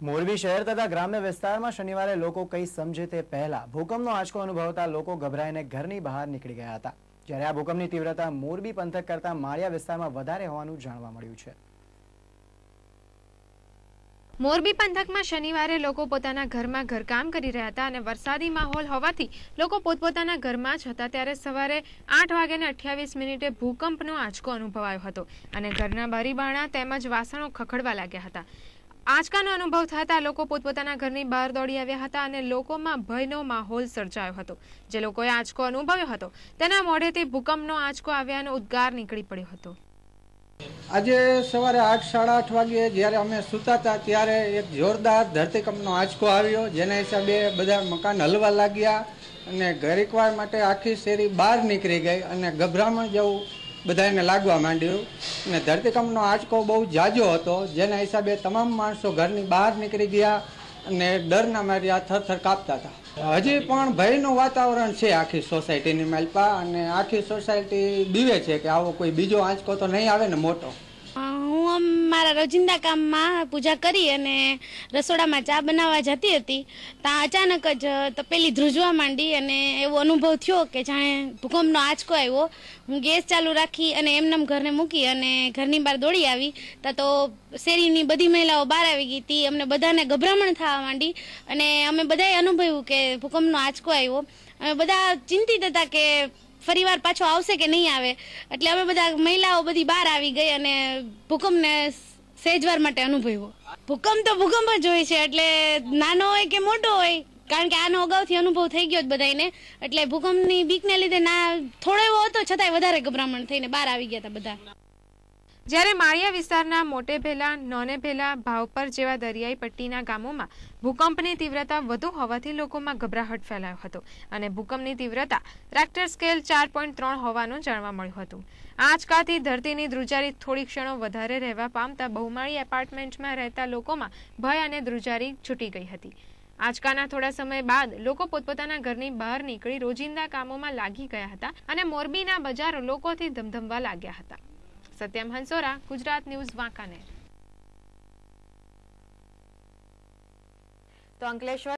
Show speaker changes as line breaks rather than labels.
મોરબી શહેર તથા ગ્રામ્ય વિસ્તારમાં શનિવારે લોકો કંઈ સમજે તે પહેલા ભૂકંપનો આંચકો અનુભવતા લોકો ગભરાઈને ઘરની બહાર નીકળી ગયા હતા। જ્યારે આ ભૂકંપની તીવ્રતા મોરબી પંથક કરતા માળિયા વિસ્તારમાં વધારે હોવાનું જાણવા મળ્યું છે।
મોરબી પંથકમાં શનિવારે લોકો પોતાના ઘરમાં ઘરકામ કરી રહ્યા હતા અને વરસાદી માહોલ હોવાથી લોકો પોતપોતાના ઘરમાં જ હતા। ત્યારે સવારે 8:28 ભૂકંપનો આંચકો અનુભવાયો હતો અને ઘરના બારીબારણા તેમજ વાસણો ખખડવા લાગ્યા હતા। આંચકાનો અનુભવ થતા લોકો પોતપોતાના ઘરની બહાર દોડી આવ્યા હતા અને લોકોમાં ભયનો માહોલ સર્જાયો હતો। જે લોકોએ આંચકો અનુભવ્યો હતો તેના મોઢેથી ભૂકંપનો આંચકો આવ્યાનો ઉદ્ગાર નીકળી પડ્યો હતો।
આજે સવારે 8:30 વાગે જ્યારે અમે સૂતા હતા ત્યારે એક જોરદાર ધરતીકંપનો આંચકો આવ્યો, જેના હિસાબે બધા મકાન હલવા લાગ્યા અને ઘડીકવાર માટે આખી શેરી બહાર નીકળી ગઈ અને ગભરામણ જેવું બધાને લાગવા માંડ્યું અને ધરતીકંપનો આંચકો બહુ ઝાઝો હતો, જેના હિસાબે તમામ માણસો ઘરની બહાર નીકળી ગયા અને ડરના માર્યા થરથર કાપતા હતા। હજી પણ ભયનું વાતાવરણ છે આખી સોસાયટીની માલપા અને આખી સોસાયટી બીવે છે કે આવો કોઈ બીજો આંચકો તો નહીં આવે ને મોટો।
હું મારા રોજિંદા કામમાં પૂજા કરી અને રસોડામાં ચા બનાવવા જતી હતી ત્યાં અચાનક જ તપેલી ધ્રુજવા માંડી અને એવો અનુભવ થયો કે જાણે ભૂકંપનો આંચકો આવ્યો। હું ગેસ ચાલુ રાખી અને એમનેમ ઘરને મૂકી અને ઘરની બહાર દોડી આવી તો શેરીની બધી મહિલાઓ બહાર આવી ગઈ હતી। અમને બધાને ગભરામણ થવા માંડી અને અમે બધાએ અનુભવ્યું કે ભૂકંપનો આંચકો આવ્યો। અમે બધા ચિંતિત હતા કે ફરીવાર પાછો આવશે કે નહીં આવે, એટલે અમે બધા મહિલાઓ બધી બહાર આવી ગઈ અને ભૂકંપને સહેજવાર માટે અનુભવ્યો। ભૂકંપ તો ભૂકંપ જ હોય છે, એટલે નાનો હોય કે મોટો હોય, કારણ કે આનો અગાઉથી અનુભવ થઈ ગયો જ બધાને, એટલે ભૂકંપની બીકને લીધે થોડો એવો હતો છતાંય વધારે ગભરામણ થઈને બહાર આવી ગયા હતા બધા।
જ્યારે માળિયા વિસ્તારના મોટે ભેલા, નોને ભેલા, ભાવપર જેવા દરિયાઈ પટ્ટીના ગામોમાં ભૂકંપની તીવ્રતા વધુ હોવાથી લોકોમાં ગભરાહટ ફેલાયો હતો અને ભૂકંપની તીવ્રતા રેક્ટર સ્કેલ 4.3 હોવાનું જાણવા મળ્યું હતું। આંચકાથી ધરતીની ધ્રુજારી થોડી ક્ષણો વધારે રહેવા પામતા બહુમાળી એપાર્ટમેન્ટમાં રહેતા લોકોમાં ભય અને ધ્રુજારી છૂટી ગઈ હતી। આંચકાના થોડા સમય બાદ લોકો પોતપોતાના ઘરની બહાર નીકળી રોજિંદા કામોમાં લાગી ગયા હતા અને મોરબીના બજારો લોકોથી ધમધમવા લાગ્યા હતા। સત્યમ હંસોરા, ગુજરાત ન્યૂઝ, વાંકાનેર।
તો અંકલેશ્વર